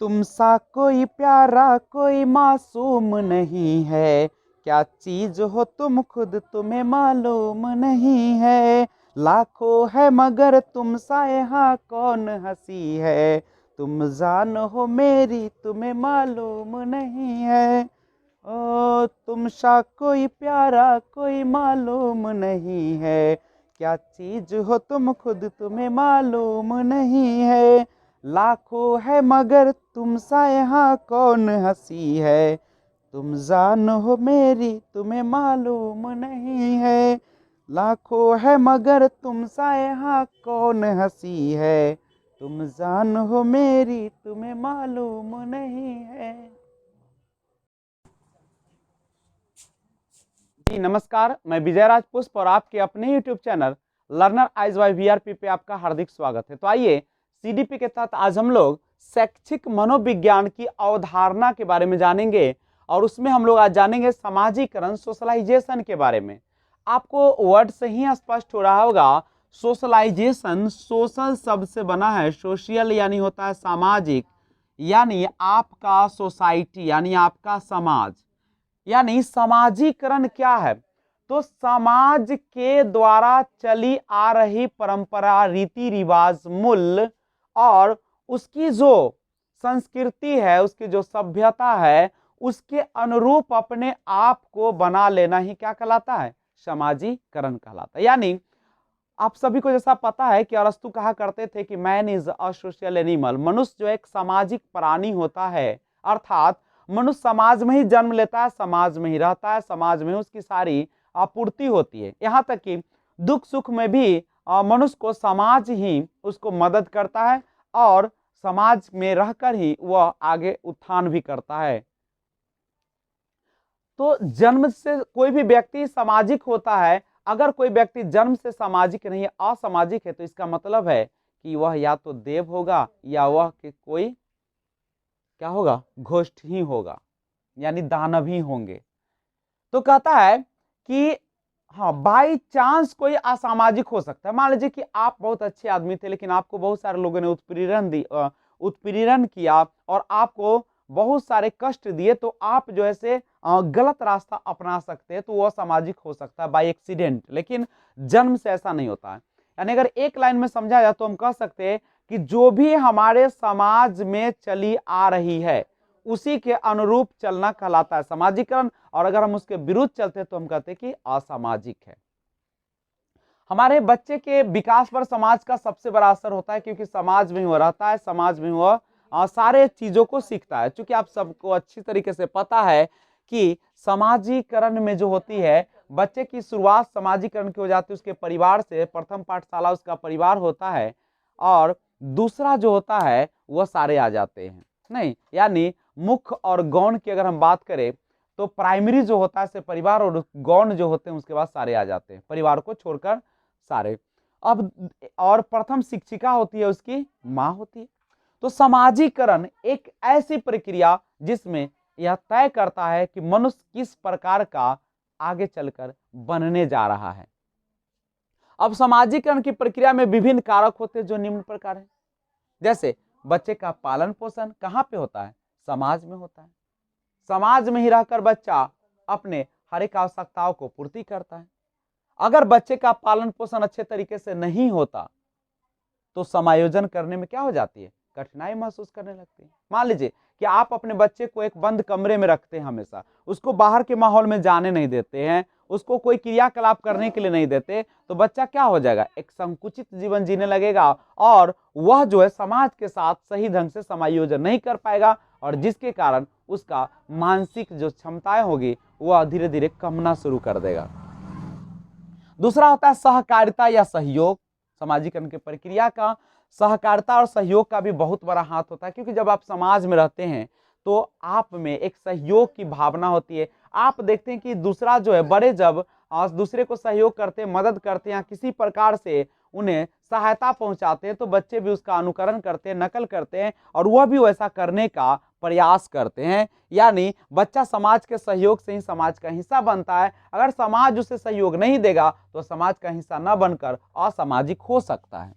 तुम सा कोई प्यारा कोई मासूम नहीं है, क्या चीज हो तुम खुद तुम्हें मालूम नहीं है। लाखों है मगर तुम सा यहाँ कौन हंसी है, तुम जान हो मेरी तुम्हें मालूम नहीं है। ओ तुम सा कोई प्यारा कोई मालूम नहीं है, क्या चीज हो तुम खुद तुम्हें मालूम नहीं है। लाखों है मगर तुम सा यहाँ कौन हंसी है, तुम जान हो मेरी तुम्हें मालूम नहीं है। लाखों है मगर तुम सा यहाँ कौन हंसी है, तुम जान हो मेरी तुम्हें मालूम नहीं है। जी नमस्कार, मैं विजय राज पुष्प और आपके अपने YouTube channel learner eyes by VRP पे आपका हार्दिक स्वागत है। तो आइए CDP के तहत आज हम लोग शैक्षिक मनोविज्ञान की अवधारणा के बारे में जानेंगे और उसमें हम लोग आज जानेंगे समाजीकरण सोशलाइजेशन के बारे में। आपको वर्ड से ही स्पष्ट हो रहा होगा, सोशलाइजेशन सोशल शब्द से बना है, सोशल यानी होता है सामाजिक, यानी आपका सोसाइटी यानी आपका समाज, यानी समाजीकरण क्या है तो समाज के द्वारा चली आ रही परंपरा, रीति रिवाज, मूल्य और उसकी जो संस्कृति है, उसकी जो सभ्यता है, उसके अनुरूप अपने आप को बना लेना ही क्या कहलाता है, समाजीकरण कहलाता है। यानी आप सभी को जैसा पता है कि अरस्तु कहा करते थे कि man is a social animal, मनुष्य जो एक सामाजिक प्राणी होता है, अर्थात मनुष्य समाज में ही जन्म लेता है, समाज में ही रहता है, समाज में उसकी सारी आपूर्ति होती है। यहाँ तक कि दुख सुख में भी मनुष्य को समाज ही उसको मदद करता है और समाज में रहकर ही वह आगे उत्थान भी करता है। तो जन्म से कोई भी व्यक्ति सामाजिक होता है। अगर कोई व्यक्ति जन्म से सामाजिक नहीं है, असामाजिक है, तो इसका मतलब है कि वह या तो देव होगा या वह कि कोई क्या होगा, घोष्ठ ही होगा, यानी दानव ही होंगे। तो कहता है कि हाँ, बाई चांस कोई असामाजिक हो सकता है। मान लीजिए कि आप बहुत अच्छे आदमी थे, लेकिन आपको बहुत सारे लोगों ने उत्पीड़न किया और आपको बहुत सारे कष्ट दिए, तो आप जो है से गलत रास्ता अपना सकते हैं, तो वह सामाजिक हो सकता है बाय एक्सीडेंट, लेकिन जन्म से ऐसा नहीं होता है। यानी अगर एक लाइन में समझा जाए तो हम कह सकते हैं कि जो भी हमारे समाज में चली आ रही है उसी के अनुरूप चलना कहलाता है समाजीकरण, और अगर हम उसके विरुद्ध चलते हैं तो हम कहते हैं कि असामाजिक है। हमारे बच्चे के विकास पर समाज का सबसे बड़ा असर होता है, क्योंकि समाज में वो रहता है, समाज में वो सारे चीजों को सीखता है। क्योंकि आप सबको अच्छी तरीके से पता है कि समाजीकरण में जो होती है, बच्चे की शुरुआत समाजीकरण की हो जाती है उसके परिवार से। प्रथम पाठशाला उसका परिवार होता है और दूसरा जो होता है वह सारे आ जाते हैं, नहीं, यानी मुख्य और गौण की अगर हम बात करें तो प्राइमरी जो होता है से परिवार, और गौण जो होते हैं उसके बाद सारे आ जाते हैं, परिवार को छोड़कर सारे। अब और प्रथम शिक्षिका होती है उसकी माँ होती है। तो समाजीकरण एक ऐसी प्रक्रिया जिसमें यह तय करता है कि मनुष्य किस प्रकार का आगे चलकर बनने जा रहा है। अब समाजीकरण की प्रक्रिया में विभिन्न कारक होते हैं जो निम्न प्रकार है। जैसे बच्चे का पालन पोषण कहाँ पे होता है, समाज में होता है। समाज में ही रहकर बच्चा अपने हर एक आवश्यकताओं को पूर्ति करता है। अगर बच्चे का पालन पोषण अच्छे तरीके से नहीं होता तो समायोजन करने में क्या हो जाती है, कठिनाई महसूस करने लगती है। मान लीजिए कि आप अपने बच्चे को एक बंद कमरे में रखते हैं, हमेशा उसको बाहर के माहौल में जाने नहीं देते हैं, उसको कोई क्रियाकलाप करने के लिए नहीं देते, तो बच्चा क्या हो जाएगा, एक संकुचित जीवन जीने लगेगा और वह जो है समाज के साथ सही ढंग से समायोजन नहीं कर पाएगा, और जिसके कारण उसका मानसिक जो क्षमताएं होगी वह धीरे धीरे कमना शुरू कर देगा। दूसरा होता है सहकारिता या सहयोग। समाजीकरण की प्रक्रिया का सहकारिता और सहयोग का भी बहुत बड़ा हाथ होता है, क्योंकि जब आप समाज में रहते हैं तो आप में एक सहयोग की भावना होती है। आप देखते हैं कि दूसरा जो है, बड़े जब दूसरे को सहयोग करते हैं, मदद करते हैं, किसी प्रकार से उन्हें सहायता पहुंचाते हैं, तो बच्चे भी उसका अनुकरण करते हैं, नकल करते हैं और वह भी वैसा करने का प्रयास करते हैं। यानी बच्चा समाज के सहयोग से ही समाज का हिस्सा बनता है। अगर समाज उसे सहयोग नहीं देगा तो समाज का हिस्सा न बनकर असामाजिक हो सकता है।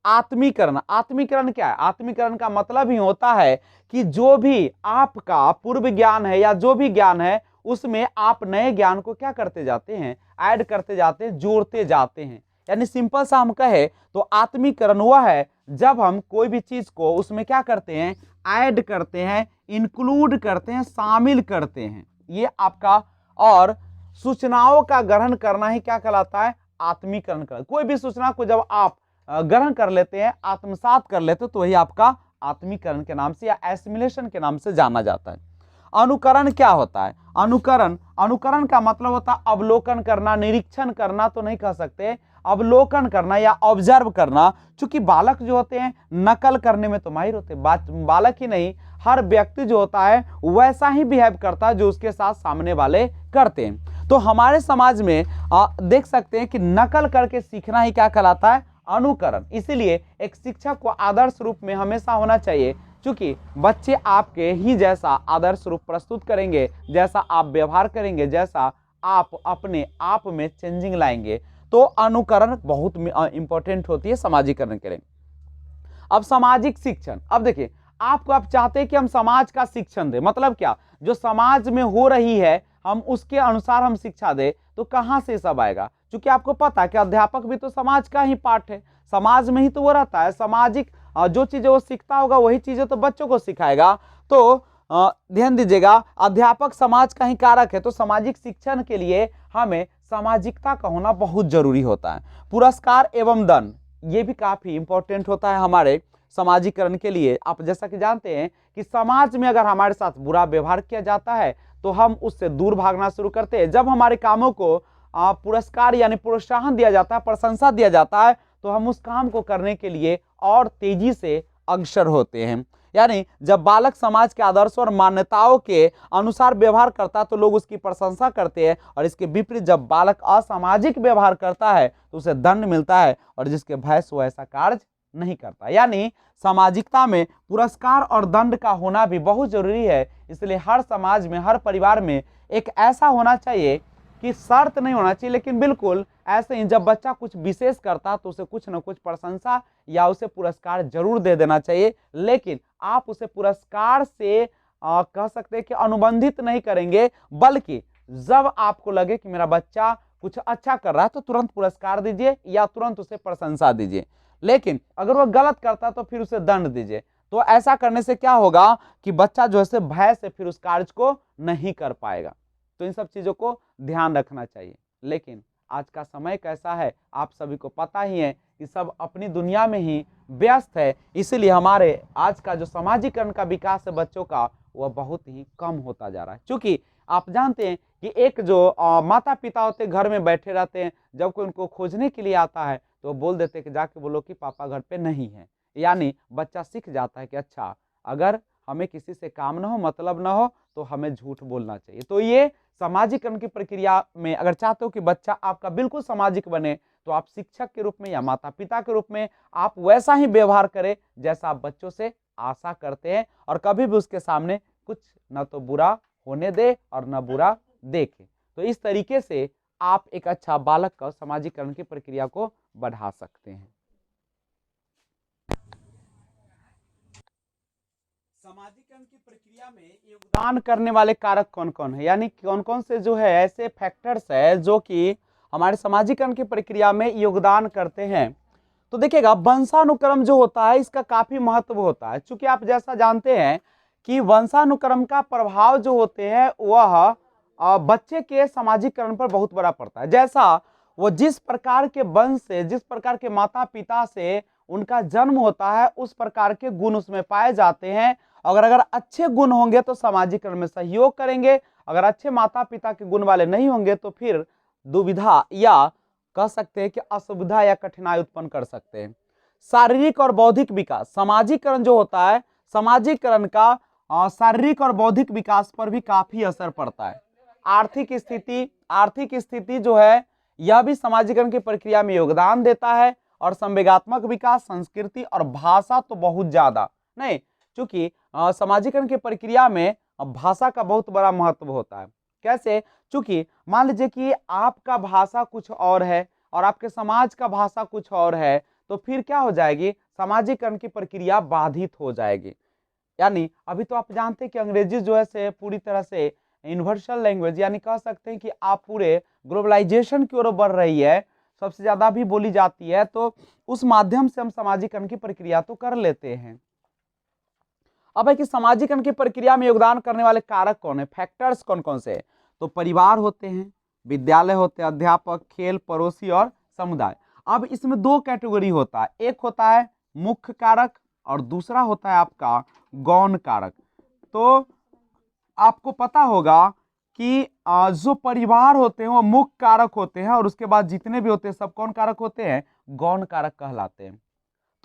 आत्मीकरण। आत्मीकरण क्या है? आत्मीकरण का मतलब ही होता है कि जो भी आपका पूर्व ज्ञान है या जो भी ज्ञान है उसमें आप नए ज्ञान को क्या करते जाते हैं, ऐड करते जाते हैं, जोड़ते जाते हैं। यानी सिंपल सा हम कहे तो आत्मीकरण वह है जब हम कोई भी चीज को उसमें क्या करते हैं, ऐड करते हैं, इंक्लूड करते हैं, शामिल करते हैं, ये आपका। और सूचनाओं का ग्रहण करना ही क्या कहलाता है, आत्मीकरण कर। कोई भी सूचना को जब आप ग्रहण कर लेते हैं, आत्मसात कर लेते हो, तो वही आपका आत्मीकरण के नाम से या एसिमिलेशन के नाम से जाना जाता है। अनुकरण क्या होता है? अनुकरण, अनुकरण का मतलब होता है अवलोकन करना, निरीक्षण करना तो नहीं कह सकते, अवलोकन करना या ऑब्जर्व करना। चूंकि बालक जो होते हैं नकल करने में तो माहिर होते हैं, बालक ही नहीं हर व्यक्ति जो होता है वैसा ही बिहेव करता है जो उसके साथ सामने वाले करते हैं। तो हमारे समाज में देख सकते हैं कि नकल करके सीखना ही क्या कहलाता है, अनुकरण। इसीलिए एक शिक्षक को आदर्श रूप में हमेशा होना चाहिए, क्योंकि बच्चे आपके ही जैसा आदर्श रूप प्रस्तुत करेंगे, जैसा आप व्यवहार करेंगे, जैसा आप अपने आप में चेंजिंग लाएंगे। तो अनुकरण बहुत इंपॉर्टेंट होती है सामाजिकरण के लिए। अब सामाजिक शिक्षण, अब देखिए आपको, आप चाहते हैं कि हम समाज का शिक्षण दें, मतलब क्या, जो समाज में हो रही है हम उसके अनुसार हम शिक्षा दें, तो कहां से सब आएगा? क्योंकि आपको पता है कि अध्यापक भी तो समाज का ही पार्ट है, समाज में ही तो वो रहता है। सामाजिक जो चीजें वो सीखता होगा वही चीजें तो बच्चों को सिखाएगा। तो ध्यान दीजिएगा, अध्यापक समाज का ही कारक है, तो सामाजिक शिक्षण के लिए हमें सामाजिकता का होना बहुत जरूरी होता है। पुरस्कार एवं दंड, ये भी काफी इंपॉर्टेंट होता है हमारे समाजीकरण के लिए। आप जैसा कि जानते हैं कि समाज में अगर हमारे साथ बुरा व्यवहार किया जाता है तो हम उससे दूर भागना शुरू करते हैं। जब हमारे कामों को पुरस्कार यानी प्रोत्साहन दिया जाता है, प्रशंसा दिया जाता है, तो हम उस काम को करने के लिए और तेजी से अग्रसर होते हैं। यानी जब बालक समाज के आदर्शों और मान्यताओं के अनुसार व्यवहार करता है तो लोग उसकी प्रशंसा करते हैं, और इसके विपरीत जब बालक असामाजिक व्यवहार करता है तो उसे दंड मिलता है, और जिसके भय से वो ऐसा कार्य नहीं करता। यानी सामाजिकता में पुरस्कार और दंड का होना भी बहुत जरूरी है। इसलिए हर समाज में, हर परिवार में एक ऐसा होना चाहिए कि शर्त नहीं होना चाहिए, लेकिन बिल्कुल ऐसे ही जब बच्चा कुछ विशेष करता तो उसे कुछ न कुछ प्रशंसा या उसे पुरस्कार जरूर दे देना चाहिए। लेकिन आप उसे पुरस्कार से कह सकते हैं कि अनुबंधित नहीं करेंगे, बल्कि जब आपको लगे कि मेरा बच्चा कुछ अच्छा कर रहा है तो तुरंत पुरस्कार दीजिए या तुरंत उसे प्रशंसा दीजिए। लेकिन अगर वह गलत करता है तो फिर उसे दंड दीजिए। तो ऐसा करने से क्या होगा कि बच्चा जो है भय से फिर उस कार्य को नहीं कर पाएगा। तो इन सब चीजों को ध्यान रखना चाहिए। लेकिन आज का समय कैसा है आप सभी को पता ही है कि सब अपनी दुनिया में ही व्यस्त है। इसीलिए हमारे आज का जो सामाजिकरण का विकास है बच्चों का, वह बहुत ही कम होता जा रहा है। क्योंकि आप जानते हैं कि एक जो माता पिता होते घर में बैठे रहते हैं, जब कोई उनको खोजने के लिए आता है तो बोल देते हैं कि जाके बोलो कि पापा घर पे नहीं है। यानी बच्चा सीख जाता है कि अच्छा, अगर हमें किसी से काम ना हो, मतलब ना हो, तो हमें झूठ बोलना चाहिए। तो ये सामाजिकरण की प्रक्रिया में अगर चाहते हो कि बच्चा आपका बिल्कुल सामाजिक बने, तो आप शिक्षक के रूप में या माता पिता के रूप में आप वैसा ही व्यवहार करें जैसा आप बच्चों से आशा करते हैं, और कभी भी उसके सामने कुछ न तो बुरा होने दे और न बुरा देखे। तो इस तरीके से आप एक अच्छा बालक का सामाजिकरण की प्रक्रिया को बढ़ा सकते हैं। सामाजिकरण की प्रक्रिया में योगदान करने वाले कारक कौन कौन है, यानी कौन कौन से जो है ऐसे फैक्टर्स है जो कि हमारे सामाजिकरण की प्रक्रिया में योगदान करते हैं। तो देखिएगा, वंशानुक्रम जो होता है इसका काफी महत्व होता है। क्योंकि आप जैसा जानते हैं कि वंशानुक्रम का प्रभाव जो होते हैं वह बच्चे के सामाजिकरण पर बहुत बड़ा पड़ता है। जैसा वो जिस प्रकार के वंश से, जिस प्रकार के माता पिता से उनका जन्म होता है, उस प्रकार के गुण उसमें पाए जाते हैं। अगर अच्छे गुण होंगे तो सामाजिकरण में सहयोग करेंगे, अगर अच्छे माता पिता के गुण वाले नहीं होंगे तो फिर दुविधा या कह सकते हैं कि असुविधा या कठिनाई उत्पन्न कर सकते हैं। शारीरिक और बौद्धिक विकास, सामाजिकरण जो होता है, सामाजिकरण का शारीरिक और बौद्धिक विकास पर भी काफी असर पड़ता है। आर्थिक स्थिति जो है यह भी सामाजिकरण की प्रक्रिया में योगदान देता है। और संवेगात्मक विकास, संस्कृति और भाषा तो बहुत ज्यादा नहीं, क्योंकि सामाजिकरण की प्रक्रिया में भाषा का बहुत बड़ा महत्व होता है। कैसे? चूंकि मान लीजिए कि आपका भाषा कुछ और है और आपके समाज का भाषा कुछ और है, तो फिर क्या हो जाएगी, सामाजिकरण की प्रक्रिया बाधित हो जाएगी। यानी अभी तो आप जानते हैं कि अंग्रेजी जो है से पूरी तरह से यूनिवर्सल लैंग्वेज, यानी कह सकते हैं कि आप पूरे ग्लोबलाइजेशन की ओर बढ़ रही है, सबसे ज्यादा भी बोली जाती है, तो उस माध्यम से हम सामाजिकरण की प्रक्रिया तो कर लेते हैं। अब है कि सामाजिकरण की प्रक्रिया में योगदान करने वाले कारक कौन है, फैक्टर्स कौन कौन से, तो परिवार होते हैं, विद्यालय होते हैं, अध्यापक, खेल, पड़ोसी और समुदाय। अब इसमें दो कैटेगरी होता है, एक होता है मुख्य कारक और दूसरा होता है आपका गौण कारक। तो आपको पता होगा कि जो परिवार होते हैं वो मुख्य कारक होते हैं, और उसके बाद जितने भी होते हैं सब कौन कारक होते हैं, गौण कारक कहलाते हैं।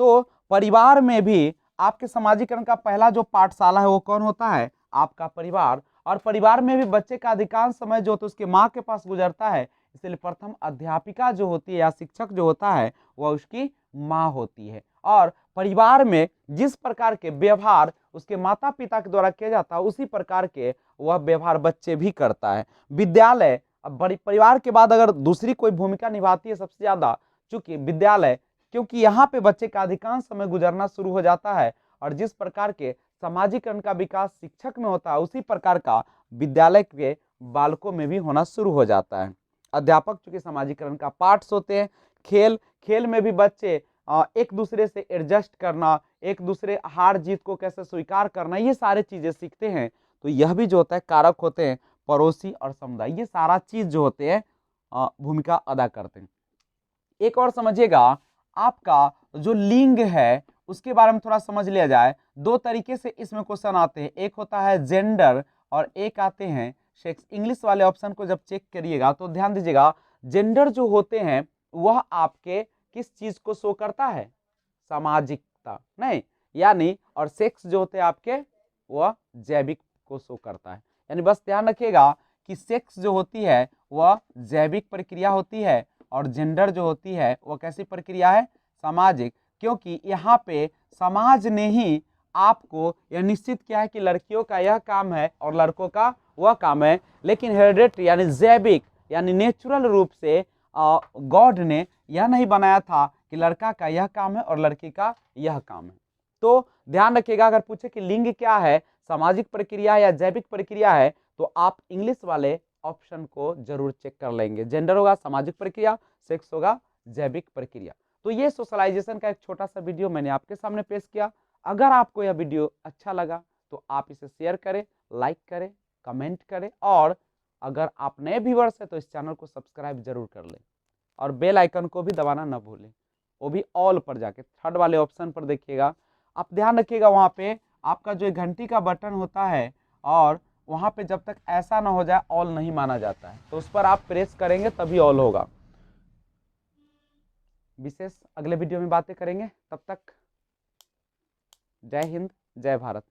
तो परिवार में भी आपके समाजीकरण का पहला जो पाठशाला है वो कौन होता है, आपका परिवार। और परिवार में भी बच्चे का अधिकांश समय जो होता है उसके माँ के पास गुजरता है, इसलिए प्रथम अध्यापिका जो होती है या शिक्षक जो होता है वह उसकी माँ होती है। और परिवार में जिस प्रकार के व्यवहार उसके माता पिता के द्वारा किया जाता है उसी प्रकार के वह व्यवहार बच्चे भी करता है। विद्यालय, अब बड़ी परिवार के बाद अगर दूसरी कोई भूमिका निभाती है सबसे ज्यादा, चूंकि विद्यालय, क्योंकि यहाँ पे बच्चे का अधिकांश समय गुजरना शुरू हो जाता है, और जिस प्रकार के सामाजिकरण का विकास शिक्षक में होता है उसी प्रकार का विद्यालय के बालकों में भी होना शुरू हो जाता है। अध्यापक चूंकि सामाजिकरण का पार्ट्स होते हैं। खेल, खेल में भी बच्चे एक दूसरे से एडजस्ट करना, एक दूसरे हार जीत को कैसे स्वीकार करना, ये सारे चीजें सीखते हैं। तो यह भी जो होता है कारक होते हैं, पड़ोसी और समुदाय, ये सारा चीज जो होते हैं भूमिका अदा करते हैं। एक और समझिएगा, आपका जो लिंग है उसके बारे में थोड़ा समझ लिया जाए। दो तरीके से इसमें क्वेश्चन आते हैं, एक होता है जेंडर और एक आते हैं सेक्स। इंग्लिश वाले ऑप्शन को जब चेक करिएगा तो ध्यान दीजिएगा, जेंडर जो होते हैं वह आपके किस चीज को शो करता है, सामाजिकता, नहीं, यानी, और सेक्स जो होते हैं आपके वह जैविक को शो करता है। यानी बस ध्यान रखिएगा कि सेक्स जो होती है वह जैविक प्रक्रिया होती है, और जेंडर जो होती है वह कैसी प्रक्रिया है, सामाजिक। क्योंकि यहाँ पे समाज ने ही आपको यह निश्चित किया है कि लड़कियों का यह काम है और लड़कों का वह काम है, लेकिन हेरिडेटरी यानी जैविक यानी नेचुरल रूप से गॉड ने यह नहीं बनाया था कि लड़का का यह काम है और लड़की का यह काम है। तो ध्यान रखिएगा, अगर पूछे कि लिंग क्या है, सामाजिक प्रक्रिया या जैविक प्रक्रिया है, तो आप इंग्लिश वाले ऑप्शन को जरूर चेक कर लेंगे। जेंडर होगा सामाजिक प्रक्रिया, सेक्स होगा जैविक प्रक्रिया। तो ये सोशलाइजेशन का एक छोटा सा वीडियो मैंने आपके सामने पेश किया। अगर आपको यह वीडियो अच्छा लगा तो आप इसे शेयर करें, लाइक करें, कमेंट करें, और अगर आप नए व्यूअर्स हैं तो इस चैनल को सब्सक्राइब जरूर कर लें, और बेल आइकन को भी दबाना ना भूलें, वो भी ऑल पर जाके थर्ड वाले ऑप्शन पर देखिएगा। आप ध्यान रखिएगा वहाँ पे आपका जो घंटी का बटन होता है, और वहाँ पे जब तक ऐसा ना हो जाए ऑल नहीं माना जाता है, तो उस पर आप प्रेस करेंगे तभी ऑल होगा। विशेष अगले वीडियो में बातें करेंगे, तब तक जय हिंद, जय भारत।